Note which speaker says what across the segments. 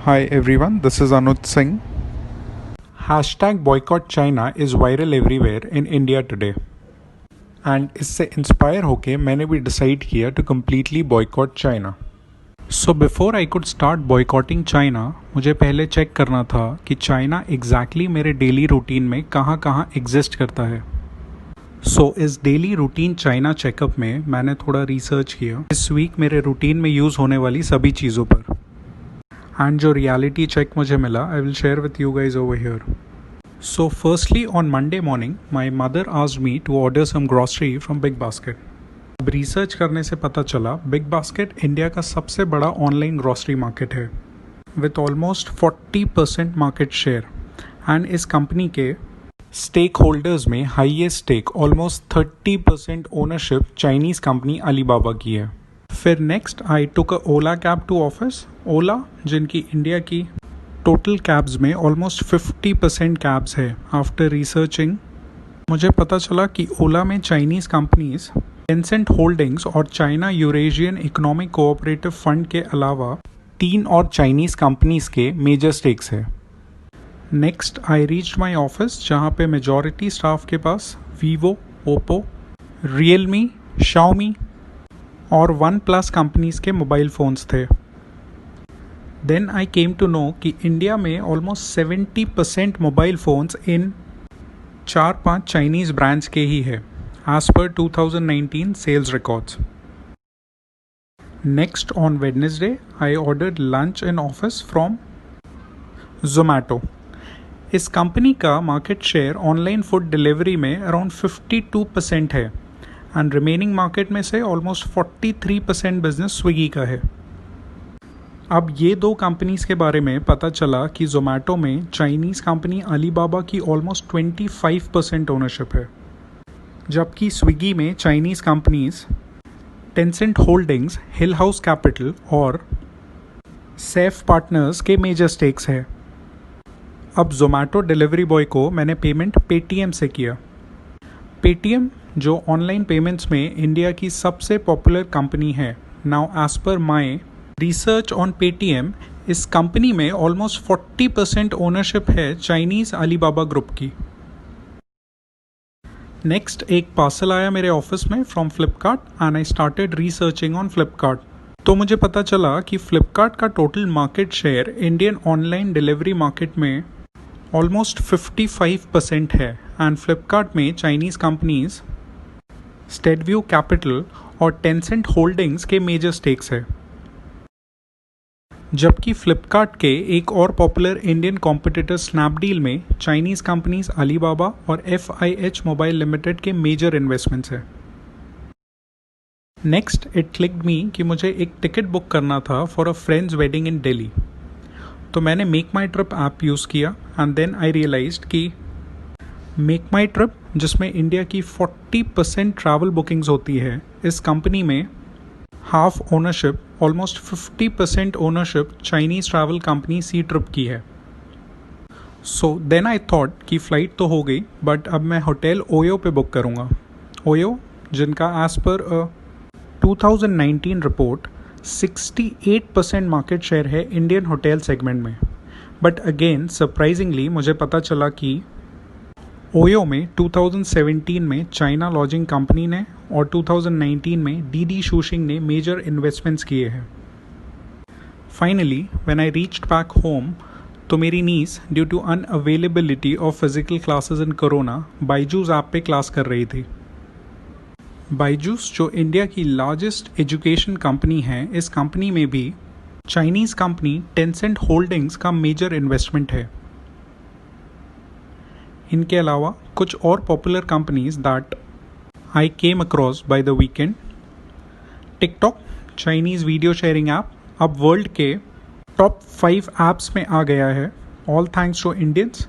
Speaker 1: Hi everyone, this is Anuj Singh. Hashtag boycott China is viral everywhere in India today. And इससे inspire होके मैंने भी decide किया to completely boycott China. So before I could start boycotting China, मुझे पहले check करना था कि चाइना exactly मेरे डेली रूटीन में कहाँ कहाँ एग्जिस्ट करता है. सो इस डेली रूटीन चाइना चेकअप में मैंने थोड़ा रिसर्च किया इस वीक मेरे रूटीन में यूज़ होने वाली सभी चीज़ों पर. एंड जो रियलिटी चेक मुझे मिला I will share with you guys over here. So firstly on Monday morning my mother asked me to order some grocery from Big Basket. अब रिसर्च करने से पता चला बिग बास्केट इंडिया का सबसे बड़ा ऑनलाइन ग्रॉसरी मार्केट है with almost 40% market share. And इस कंपनी के स्टेक होल्डर्स में highest stake almost 30% ownership Chinese company Alibaba की है. फिर next I took a Ola cab to office. Ola जिनकी इंडिया की टोटल कैब्स में ऑलमोस्ट 50% कैब्स है. आफ्टर रिसर्चिंग मुझे पता चला कि ओला में चाइनीज़ कंपनीज टेंसेंट होल्डिंग्स और China Eurasian economic cooperative fund के अलावा 3 और चाइनीज़ कंपनीज के मेजर स्टेक्स है. Next I reached my office जहाँ पे मेजॉरिटी स्टाफ के पास वीवो, ओप्पो, रियलमी, शाओमी और वन प्लस कंपनीज के मोबाइल फ़ोन्स थे. Then I came to know कि इंडिया में ऑलमोस्ट 70% मोबाइल फ़ोन्स इन 4-5 चाइनीज़ ब्रांड्स के ही है as per 2019 sales records. Next on Wednesday I ordered lunch in office from Zomato. इस कंपनी का market share online food delivery में around 52% है एंड रिमेनिंग मार्केट में से ऑलमोस्ट 43% बिजनेस स्विगी का है. अब ये दो कंपनीज के बारे में पता चला कि जोमैटो में चाइनीज़ कंपनी अलीबाबा की ऑलमोस्ट 25% ओनरशिप है, जबकि स्विगी में चाइनीज़ कंपनीज टेंसेंट होल्डिंग्स, हिल हाउस कैपिटल और सेफ पार्टनर्स के मेजर स्टेक्स है. अब जोमैटो डिलीवरी बॉय को मैंने पेमेंट पेटीएम से किया. पेटीएम जो ऑनलाइन पेमेंट्स में इंडिया की सबसे पॉपुलर कंपनी है. Now as per my research on Paytm इस कंपनी में ऑलमोस्ट 40% ओनरशिप है चाइनीज़ अलीबाबा ग्रुप की. नेक्स्ट एक पार्सल आया मेरे ऑफिस में from Flipkart and I started researching on Flipkart. तो मुझे पता चला कि फ्लिपकार्ट का total market share Indian online delivery market में ऑलमोस्ट 55% है एंड फ्लिपकार्ट में चाइनीज़ कंपनीज स्टेडव्यू कैपिटल और टेंसेंट होल्डिंग्स के मेजर स्टेक्स है. जबकि फ्लिपकार्ट के एक और पॉपुलर इंडियन कॉम्पिटिटर स्नैपडील में चाइनीज़ कंपनीज अलीबाबा और FIH मोबाइल लिमिटेड के मेजर इन्वेस्टमेंट्स है. नेक्स्ट इट क्लिक्ड मी कि मुझे एक टिकट बुक करना था for a friend's wedding in Delhi. तो मैंने मेक माई ट्रिप ऐप यूज़ किया एंड देन आई रियलाइज्ड कि मेक माई ट्रिप जिसमें इंडिया की 40% ट्रैवल बुकिंग्स होती है, इस कंपनी में half ownership almost 50% ownership Chinese travel company सी ट्रिप की है. सो देन आई थॉट कि फ़्लाइट तो हो गई बट अब मैं होटल ओयो पे बुक करूँगा. ओयो जिनका as per 2019 report 68% market share है इंडियन होटल सेगमेंट में. बट अगेन सरप्राइजिंगली मुझे पता चला कि ओयो में 2017 में चाइना लॉजिंग कंपनी ने और 2019 में डीडी शूशिंग ने मेजर इन्वेस्टमेंट्स किए हैं. Finally when I reached back home तो मेरी niece due to unavailability of physical classes in corona Byju's app पे क्लास कर रही थी. बायजूस जो इंडिया की लार्जेस्ट एजुकेशन कंपनी है, इस कंपनी में भी चाइनीज़ कंपनी टेंसेंट होल्डिंग्स का मेजर इन्वेस्टमेंट है. इनके अलावा कुछ और popular companies that I came across by the weekend. TikTok Chinese video sharing app अब वर्ल्ड के टॉप 5 ऐप्स में आ गया है, all thanks to Indians,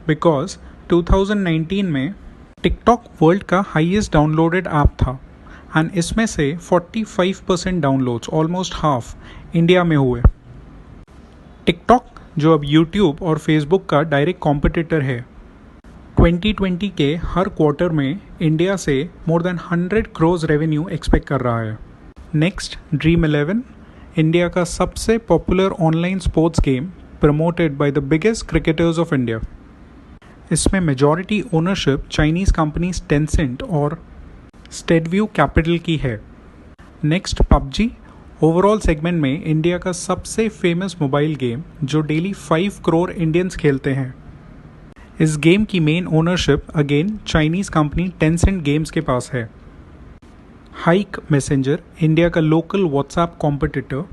Speaker 1: because 2019 में टिकटॉक वर्ल्ड का हाईएस्ट डाउनलोडेड ऐप था एंड इसमें से 45% डाउनलोड्स ऑलमोस्ट हाफ इंडिया में हुए. टिकटॉक जो अब यूट्यूब और फेसबुक का डायरेक्ट कॉम्पिटिटर है, 2020 के हर क्वार्टर में इंडिया से more than 100 crore revenue expect कर रहा है. नेक्स्ट ड्रीम 11 इंडिया का सबसे popular online sports game promoted by the biggest cricketers of India. इसमें majority ownership Chinese companies Tencent और Steadview Capital की है. Next PUBG. ओवरऑल सेगमेंट में इंडिया का सबसे फेमस मोबाइल गेम जो डेली 5 करोड़ इंडियंस खेलते हैं. इस गेम की main ownership again Chinese company Tencent games के पास है. हाइक मैसेंजर इंडिया का लोकल व्हाट्सएप कॉम्पिटिटर,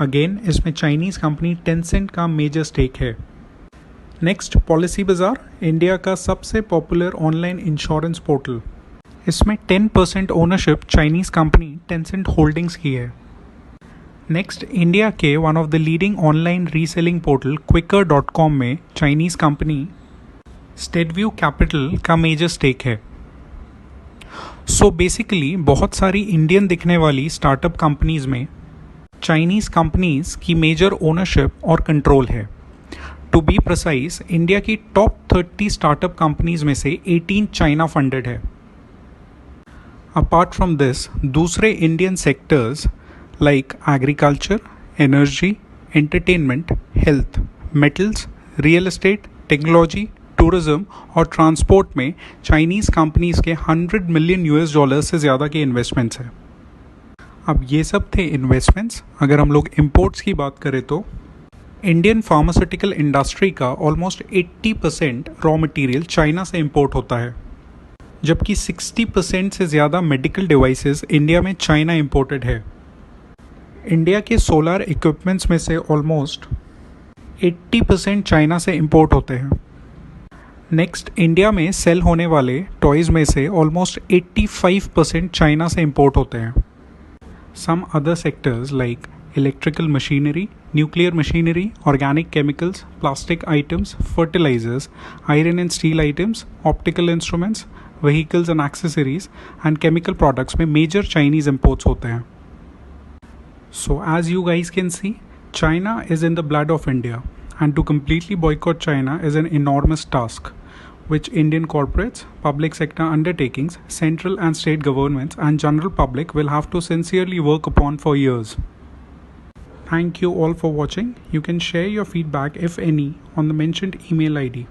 Speaker 1: अगेन इसमें चाइनीज़ कंपनी टेंसेंट का मेजर स्टेक है. नेक्स्ट पॉलिसी बाजार, इंडिया का सबसे पॉपुलर ऑनलाइन इंश्योरेंस पोर्टल. इसमें 10% ownership Chinese company Tencent holdings की है. नेक्स्ट इंडिया के one of the leading online reselling portal Quikr.com में चाइनीज़ कंपनी स्टेडव्यू कैपिटल का मेजर स्टेक है. सो बेसिकली बहुत सारी इंडियन दिखने वाली स्टार्टअप कंपनीज में चाइनीज़ कंपनीज की मेजर ओनरशिप और कंट्रोल है. टू बी प्रिसाइज, इंडिया की टॉप 30 स्टार्टअप कंपनीज में से 18 चाइना फंडेड है. अपार्ट फ्रॉम दिस, दूसरे Indian sectors like agriculture, energy, entertainment, health, metals, real estate, technology, tourism और ट्रांसपोर्ट में चाइनीज़ कंपनीज के $100 मिलियन से ज़्यादा के इन्वेस्टमेंट्स हैं. अब ये सब थे इन्वेस्टमेंट्स. अगर हम लोग इंपोर्ट्स की बात करें तो इंडियन फार्मास्यूटिकल इंडस्ट्री का ऑलमोस्ट 80% रॉ मटेरियल चाइना से इंपोर्ट होता है, जबकि 60% से ज़्यादा मेडिकल डिवाइसेस इंडिया में चाइना इंपोर्टेड है. इंडिया के सोलर इक्विपमेंट्स में से ऑलमोस्ट 80% चाइना से इंपोर्ट होते हैं. नेक्स्ट, इंडिया में सेल होने वाले टॉयज़ में से ऑलमोस्ट 85% चाइना से इंपोर्ट होते हैं. Some other sectors like electrical machinery, nuclear machinery, organic chemicals, plastic items, fertilisers, iron and steel items, optical instruments, vehicles and accessories and chemical products में major Chinese imports होते हैं. So as you guys can see, China is in the blood of India, and to completely boycott China is an enormous task, which Indian corporates, public sector undertakings, central and state governments and general public will have to sincerely work upon for years. Thank you all for watching. You can share your feedback if any on the mentioned email ID.